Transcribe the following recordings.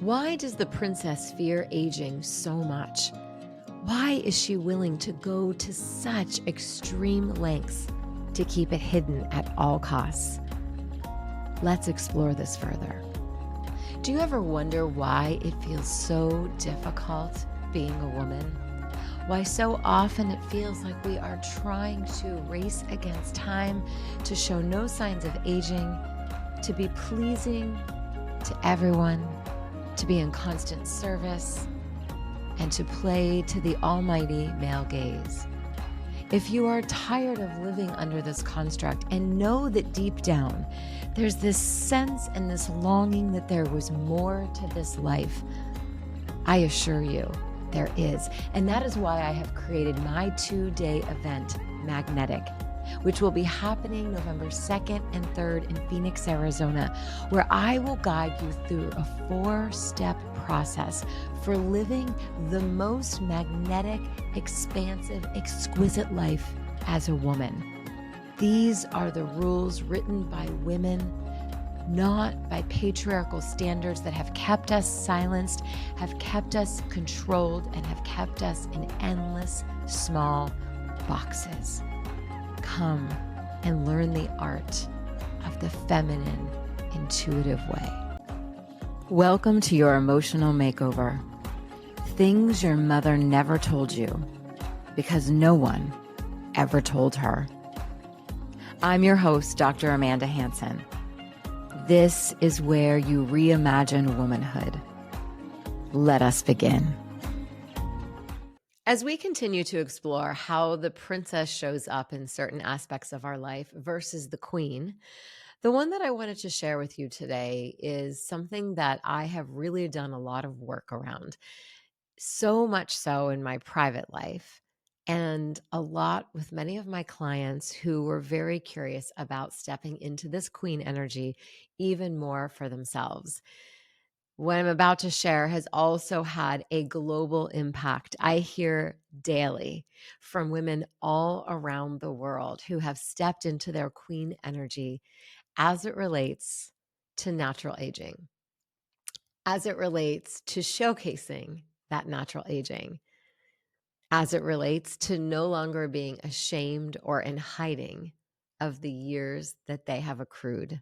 Why does the princess fear aging so much? Why is she willing to go to such extreme lengths to keep it hidden at all costs? Let's explore this further. Do you ever wonder why it feels so difficult being a woman? Why so often it feels like we are trying to race against time, to show no signs of aging, to be pleasing to everyone, to be in constant service, and to play to the almighty male gaze. If you are tired of living under this construct and know that deep down there's this sense and this longing that there was more to this life, I assure you there is. And that is why I have created my 2-day event, Magnetic, which will be happening November 2nd and 3rd in Phoenix, Arizona, where I will guide you through a 4-step process for living the most magnetic, expansive, exquisite life as a woman. These are the rules written by women, not by patriarchal standards that have kept us silenced, have kept us controlled, and have kept us in endless small boxes. Come and learn the art of the feminine, intuitive way. Welcome to your emotional makeover. Things your mother never told you because no one ever told her. I'm your host, Dr. Amanda Hansen. This is where you reimagine womanhood. Let us begin. As we continue to explore how the princess shows up in certain aspects of our life versus the queen, the one that I wanted to share with you today is something that I have really done a lot of work around. So much so in my private life, and a lot with many of my clients who were very curious about stepping into this queen energy even more for themselves. What I'm about to share has also had a global impact. I hear daily from women all around the world who have stepped into their queen energy as it relates to natural aging, as it relates to showcasing that natural aging, as it relates to no longer being ashamed or in hiding of the years that they have accrued.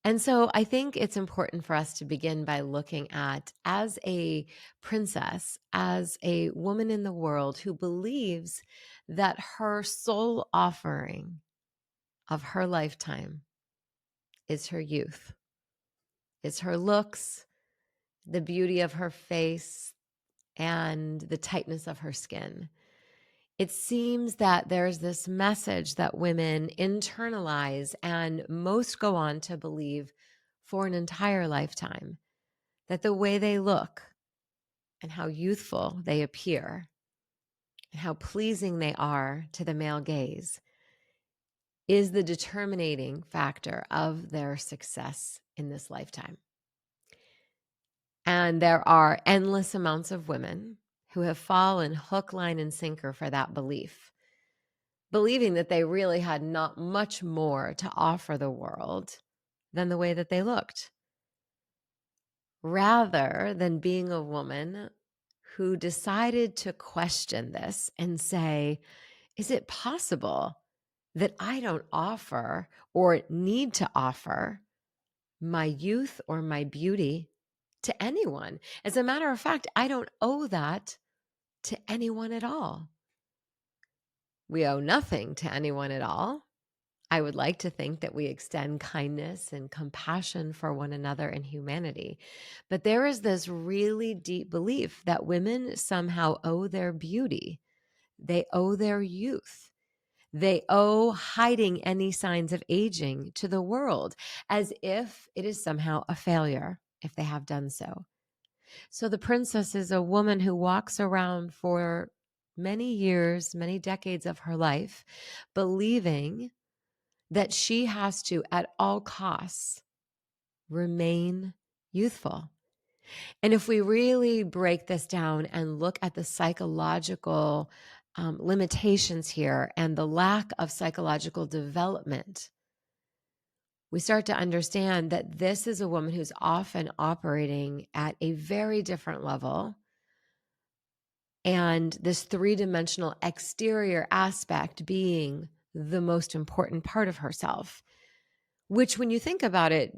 And so I think it's important for us to begin by looking at, as a princess, as a woman in the world who believes that her sole offering of her lifetime is her youth, is her looks, the beauty of her face, and the tightness of her skin. It seems that there's this message that women internalize and most go on to believe for an entire lifetime, that the way they look and how youthful they appear and how pleasing they are to the male gaze is the determining factor of their success in this lifetime. And there are endless amounts of women who have fallen hook, line, and sinker for that belief, believing that they really had not much more to offer the world than the way that they looked, rather than being a woman who decided to question this and say, is it possible that I don't offer or need to offer my youth or my beauty to anyone? As a matter of fact, I don't owe that to anyone at all. We owe nothing to anyone at all. I would like to think that we extend kindness and compassion for one another and humanity. But there is this really deep belief that women somehow owe their beauty. They owe their youth. They owe hiding any signs of aging to the world, as if it is somehow a failure if they have done so. So the princess is a woman who walks around for many years, many decades of her life, believing that she has to, at all costs, remain youthful. And if we really break this down and look at the psychological limitations here and the lack of psychological development we start to understand that this is a woman who's often operating at a very different level. And this three-dimensional exterior aspect being the most important part of herself, which when you think about it,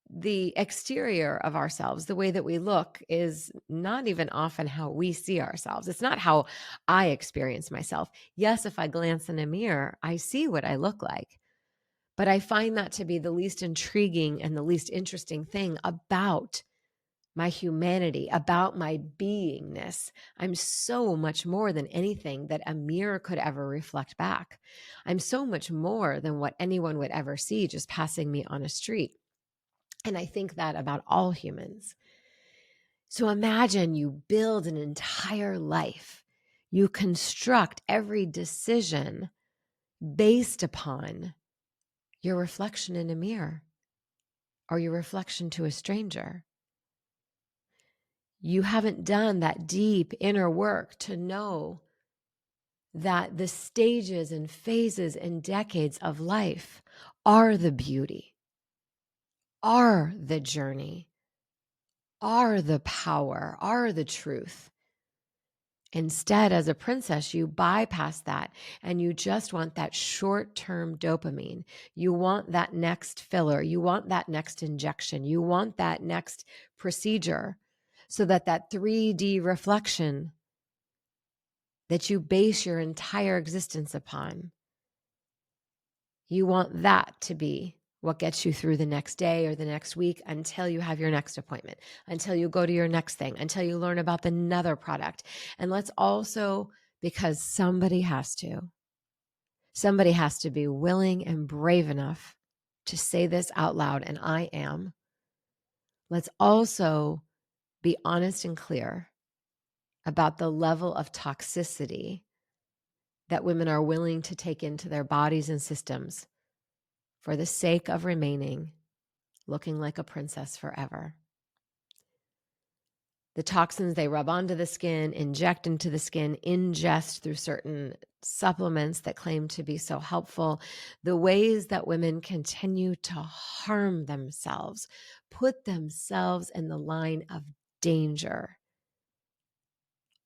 the exterior of ourselves, the way that we look, is not even often how we see ourselves. It's not how I experience myself. Yes, if I glance in a mirror, I see what I look like. But I find that to be the least intriguing and the least interesting thing about my humanity, about my beingness. I'm so much more than anything that a mirror could ever reflect back. I'm so much more than what anyone would ever see just passing me on a street. And I think that about all humans. So imagine you build an entire life. You construct every decision based upon your reflection in a mirror or your reflection to a stranger. You haven't done that deep inner work to know that the stages and phases and decades of life are the beauty, are the journey, are the power, are the truth. Instead, as a princess, you bypass that and you just want that short-term dopamine. You want that next filler. You want that next injection. You want that next procedure so that that 3D reflection that you base your entire existence upon, you want that to be what gets you through the next day or the next week until you have your next appointment, until you go to your next thing, until you learn about another product. And let's also, because somebody has to be willing and brave enough to say this out loud, and I am. Let's also be honest and clear about the level of toxicity that women are willing to take into their bodies and systems for the sake of remaining looking like a princess forever. The toxins they rub onto the skin, inject into the skin, ingest through certain supplements that claim to be so helpful, the ways that women continue to harm themselves, put themselves in the line of danger,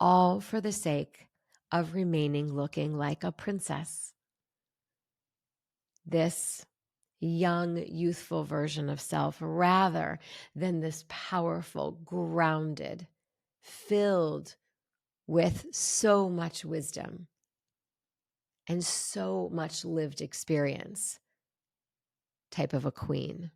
all for the sake of remaining looking like a princess. This young, youthful version of self rather than this powerful, grounded, filled with so much wisdom and so much lived experience type of a queen.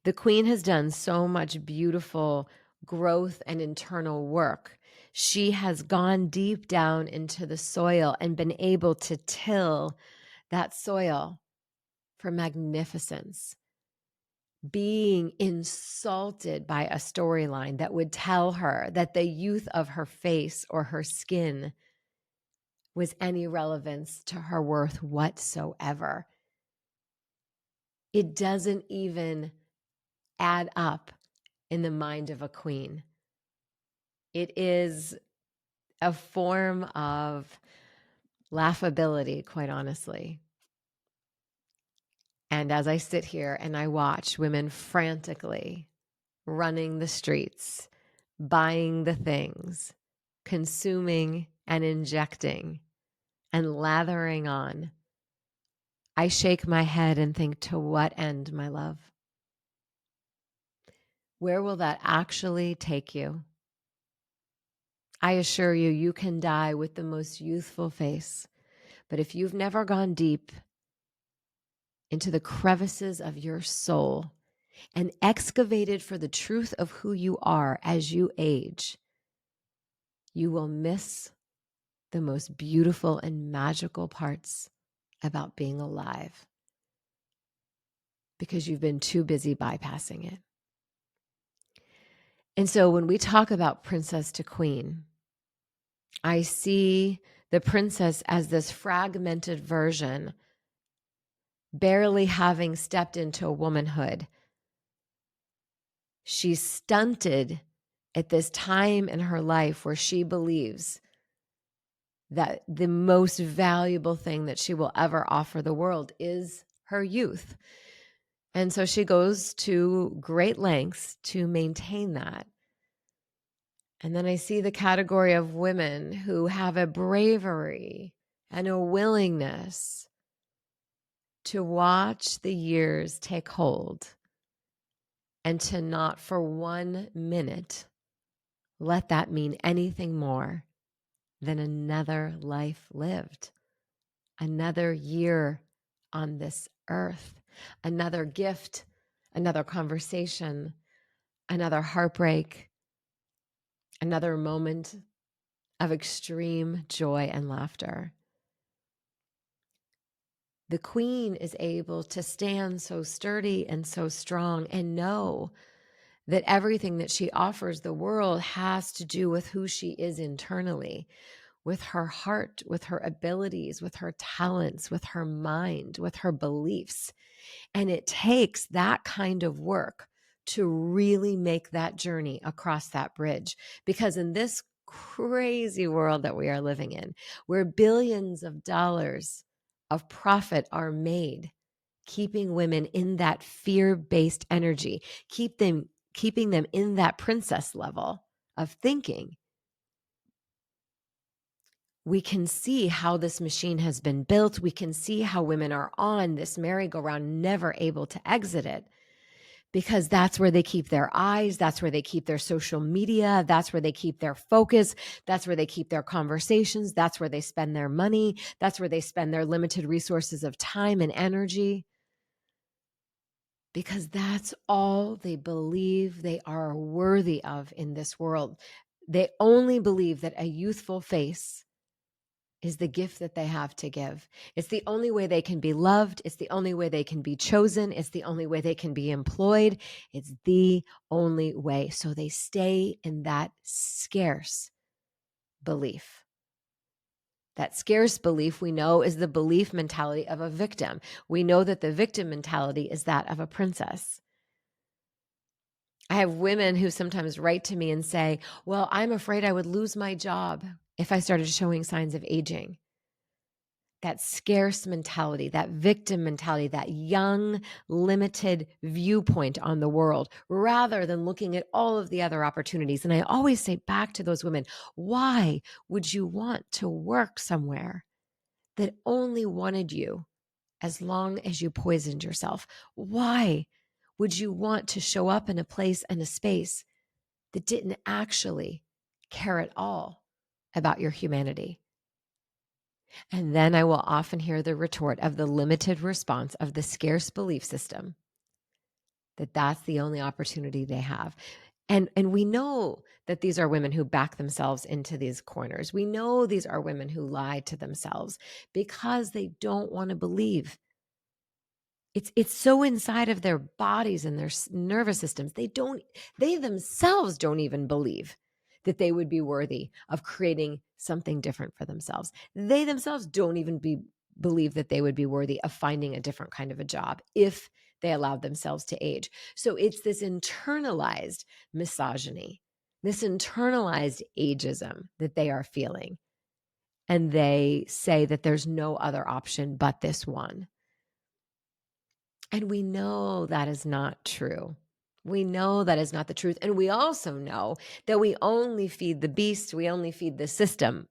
The queen has done so much beautiful growth and internal work. She has gone deep down into the soil and been able to till that soil for magnificence, being insulted by a storyline that would tell her that the youth of her face or her skin was any relevance to her worth whatsoever. It doesn't even add up in the mind of a queen. It is a form of laughability, quite honestly. And as I sit here and I watch women frantically running the streets, buying the things, consuming and injecting and lathering on, I shake my head and think, to what end, my love? Where will that actually take you? I assure you, you can die with the most youthful face, but if you've never gone deep into the crevices of your soul and excavated for the truth of who you are as you age, you will miss the most beautiful and magical parts about being alive because you've been too busy bypassing it. And so when we talk about princess to queen, I see the princess as this fragmented version, barely having stepped into womanhood. She's stunted at this time in her life where she believes that the most valuable thing that she will ever offer the world is her youth. And so she goes to great lengths to maintain that. And then I see the category of women who have a bravery and a willingness to watch the years take hold and to not for 1 minute let that mean anything more than another life lived, another year on this earth, another gift, another conversation, another heartbreak, another moment of extreme joy and laughter. The queen is able to stand so sturdy and so strong and know that everything that she offers the world has to do with who she is internally, with her heart, with her abilities, with her talents, with her mind, with her beliefs. And it takes that kind of work to really make that journey across that bridge. Because in this crazy world that we are living in, where billions of dollars of profit are made, keeping women in that fear-based energy, keeping them in that princess level of thinking, we can see how this machine has been built. We can see how women are on this merry-go-round, never able to exit it, because that's where they keep their eyes. That's where they keep their social media. That's where they keep their focus. That's where they keep their conversations. That's where they spend their money. That's where they spend their limited resources of time and energy, because that's all they believe they are worthy of in this world. They only believe that a youthful face is the gift that they have to give. It's the only way they can be loved. It's the only way they can be chosen. It's the only way they can be employed. It's the only way. So they stay in that scarce belief. That scarce belief, we know, is the belief mentality of a victim. We know that the victim mentality is that of a princess. I have women who sometimes write to me and say, well, I'm afraid I would lose my job if I started showing signs of aging. That scarce mentality, that victim mentality, that young, limited viewpoint on the world, rather than looking at all of the other opportunities. And I always say back to those women, why would you want to work somewhere that only wanted you as long as you poisoned yourself? Why would you want to show up in a place and a space that didn't actually care at all about your humanity? And then I will often hear the retort of the limited response of the scarce belief system that that's the only opportunity they have. And we know that these are women who back themselves into these corners. We know these are women who lie to themselves because they don't want to believe. It's so inside of their bodies and their nervous systems. They themselves don't even believe that they would be worthy of creating something different for themselves. They themselves don't even believe that they would be worthy of finding a different kind of a job if they allowed themselves to age. So it's this internalized misogyny, this internalized ageism that they are feeling. And they say that there's no other option but this one. And we know that is not true. We know that is not the truth. And we also know that we only feed the beast, we only feed the system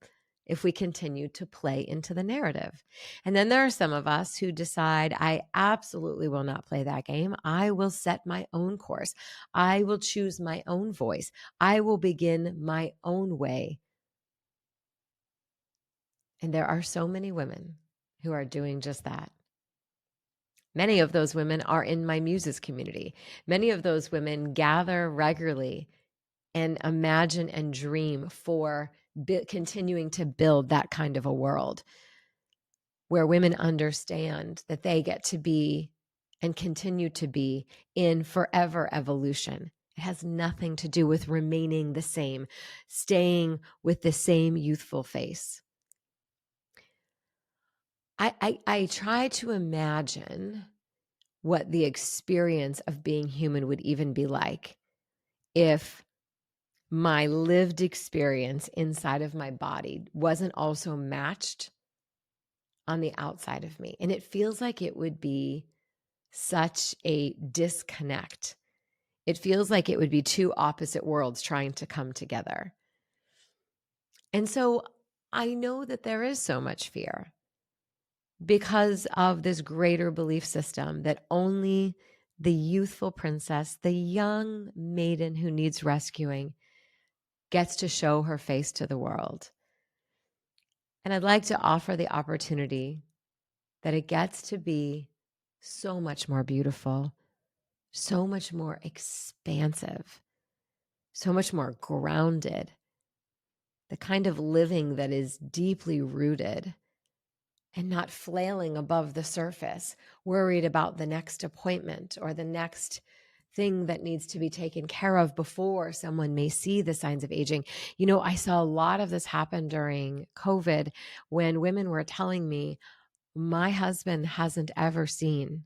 if we continue to play into the narrative. And then there are some of us who decide, I absolutely will not play that game. I will set my own course. I will choose my own voice. I will begin my own way. And there are so many women who are doing just that. Many of those women are in my Muses community. Many of those women gather regularly and imagine and dream for continuing to build that kind of a world where women understand that they get to be and continue to be in forever evolution. It has nothing to do with remaining the same, staying with the same youthful face. I try to imagine what the experience of being human would even be like if my lived experience inside of my body wasn't also matched on the outside of me. And it feels like it would be such a disconnect. It feels like it would be two opposite worlds trying to come together. And so I know that there is so much fear because of this greater belief system that only the youthful princess, the young maiden who needs rescuing, gets to show her face to the world. And I'd like to offer the opportunity that it gets to be so much more beautiful, so much more expansive, so much more grounded, the kind of living that is deeply rooted and not flailing above the surface, worried about the next appointment or the next thing that needs to be taken care of before someone may see the signs of aging. You know, I saw a lot of this happen during COVID when women were telling me, my husband hasn't ever seen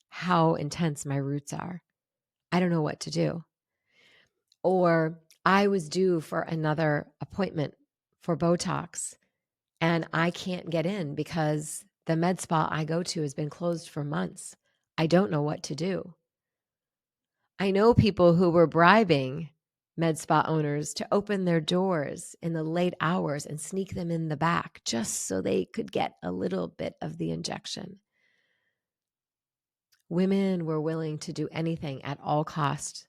how intense my roots are. I don't know what to do. Or I was due for another appointment for Botox and I can't get in because the med spa I go to has been closed for months. I don't know what to do. I know people who were bribing med spa owners to open their doors in the late hours and sneak them in the back just so they could get a little bit of the injection. Women were willing to do anything at all costs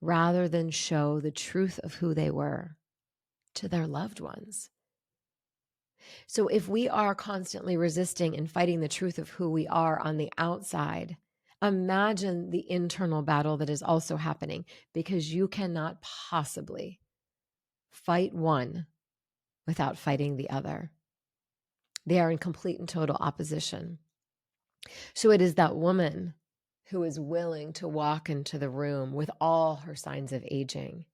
rather than show the truth of who they were to their loved ones. So if we are constantly resisting and fighting the truth of who we are on the outside, imagine the internal battle that is also happening, because you cannot possibly fight one without fighting the other. They are in complete and total opposition. So it is that woman who is willing to walk into the room with all her signs of aging.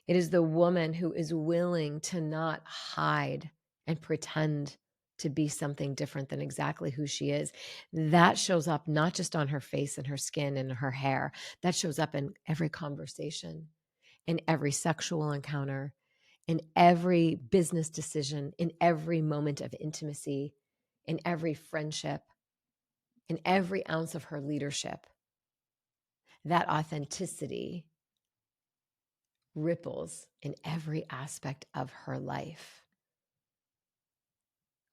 It is the woman who is willing to not hide and pretend to be something different than exactly who she is. That shows up not just on her face and her skin and her hair. That shows up in every conversation, in every sexual encounter, in every business decision, in every moment of intimacy, in every friendship, in every ounce of her leadership. That authenticity ripples in every aspect of her life.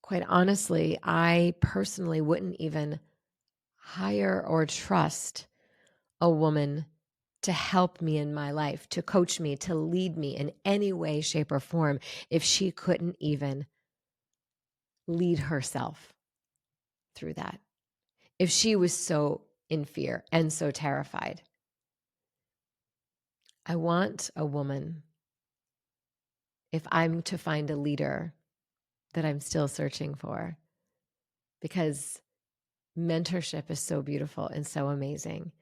Quite honestly, I personally wouldn't even hire or trust a woman to help me in my life, to coach me, to lead me in any way, shape, or form if she couldn't even lead herself through that. If she was so in fear and so terrified. I want a woman, if I'm to find a leader that I'm still searching for, because mentorship is so beautiful and so amazing.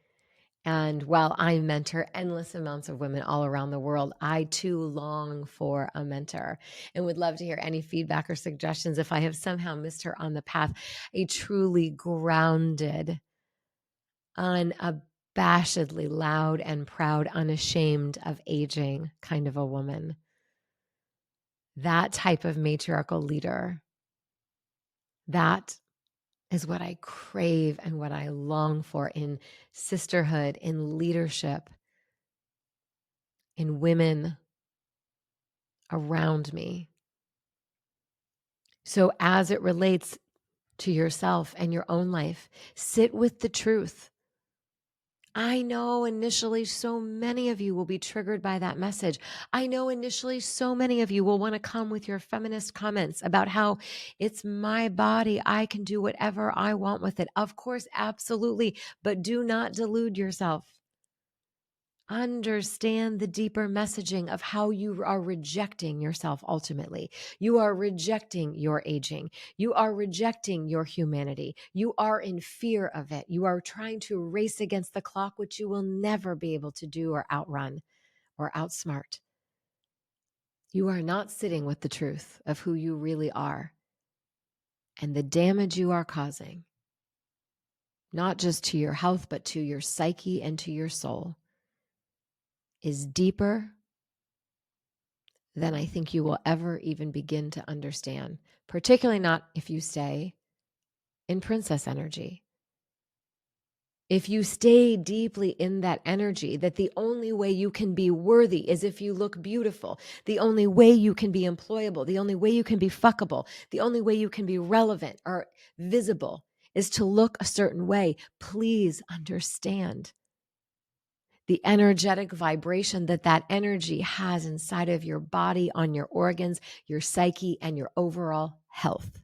And while I mentor endless amounts of women all around the world, I too long for a mentor and would love to hear any feedback or suggestions if I have somehow missed her on the path. A truly grounded, unabashedly loud and proud, unashamed of aging kind of a woman. That type of matriarchal leader, that is what I crave and what I long for in sisterhood, in leadership, in women around me. So as it relates to yourself and your own life, sit with the truth. I know initially so many of you will be triggered by that message. I know initially so many of you will want to come with your feminist comments about how it's my body. I can do whatever I want with it. Of course, absolutely. But do not delude yourself. Understand the deeper messaging of how you are rejecting yourself ultimately. You are rejecting your aging. You are rejecting your humanity. You are in fear of it. You are trying to race against the clock, which you will never be able to do or outrun or outsmart. You are not sitting with the truth of who you really are and the damage you are causing, not just to your health, but to your psyche and to your soul, is deeper than I think you will ever even begin to understand, particularly not if you stay in princess energy. If you stay deeply in that energy, that the only way you can be worthy is if you look beautiful, the only way you can be employable, the only way you can be fuckable, the only way you can be relevant or visible is to look a certain way, please understand the energetic vibration that energy has inside of your body, on your organs, your psyche, and your overall health.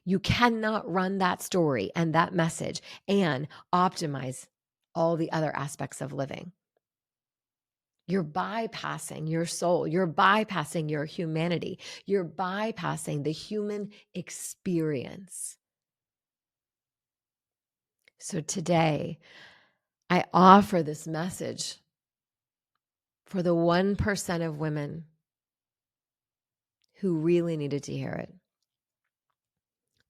You cannot run that story and that message and optimize all the other aspects of living. You're bypassing your soul. You're bypassing your humanity. You're bypassing the human experience. So today, I offer this message for the 1% of women who really needed to hear it.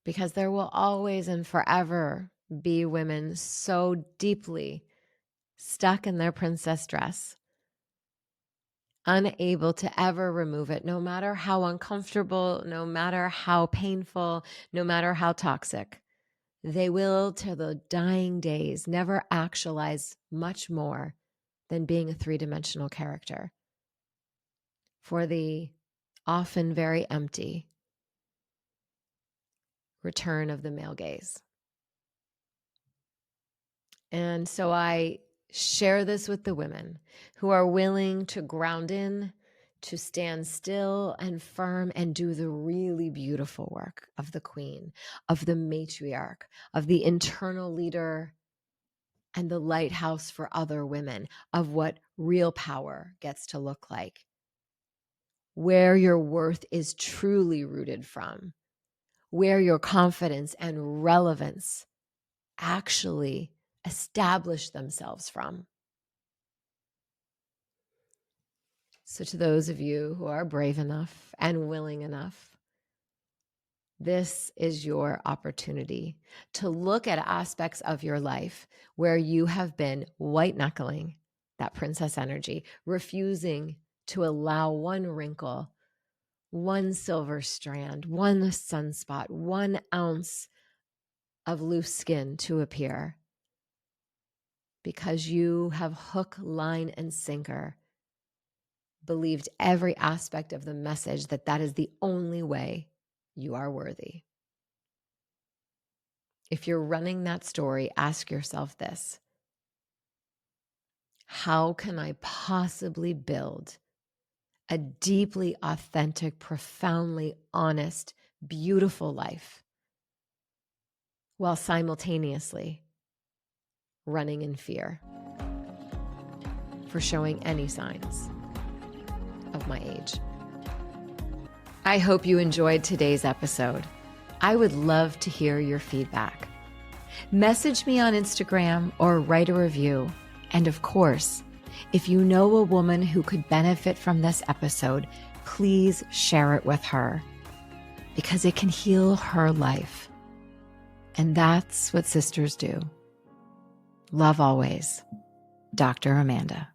Because there will always and forever be women so deeply stuck in their princess dress, unable to ever remove it, no matter how uncomfortable, no matter how painful, no matter how toxic. They will, to the dying days, never actualize much more than being a three-dimensional character for the often very empty return of the male gaze. And so I share this with the women who are willing to ground in, to stand still and firm and do the really beautiful work of the queen, of the matriarch, of the internal leader and the lighthouse for other women, of what real power gets to look like, where your worth is truly rooted from, where your confidence and relevance actually establish themselves from. So to those of you who are brave enough and willing enough, this is your opportunity to look at aspects of your life where you have been white knuckling that princess energy, refusing to allow one wrinkle, one silver strand, one sunspot, 1 ounce of loose skin to appear, because you have hook, line, and sinker believed every aspect of the message that is the only way you are worthy. If you're running that story, ask yourself this: how can I possibly build a deeply authentic, profoundly honest, beautiful life while simultaneously running in fear for showing any signs of my age? I hope you enjoyed today's episode. I would love to hear your feedback. Message me on Instagram or write a review. And of course, if you know a woman who could benefit from this episode, please share it with her, because it can heal her life. And that's what sisters do. Love always, Dr. Amanda.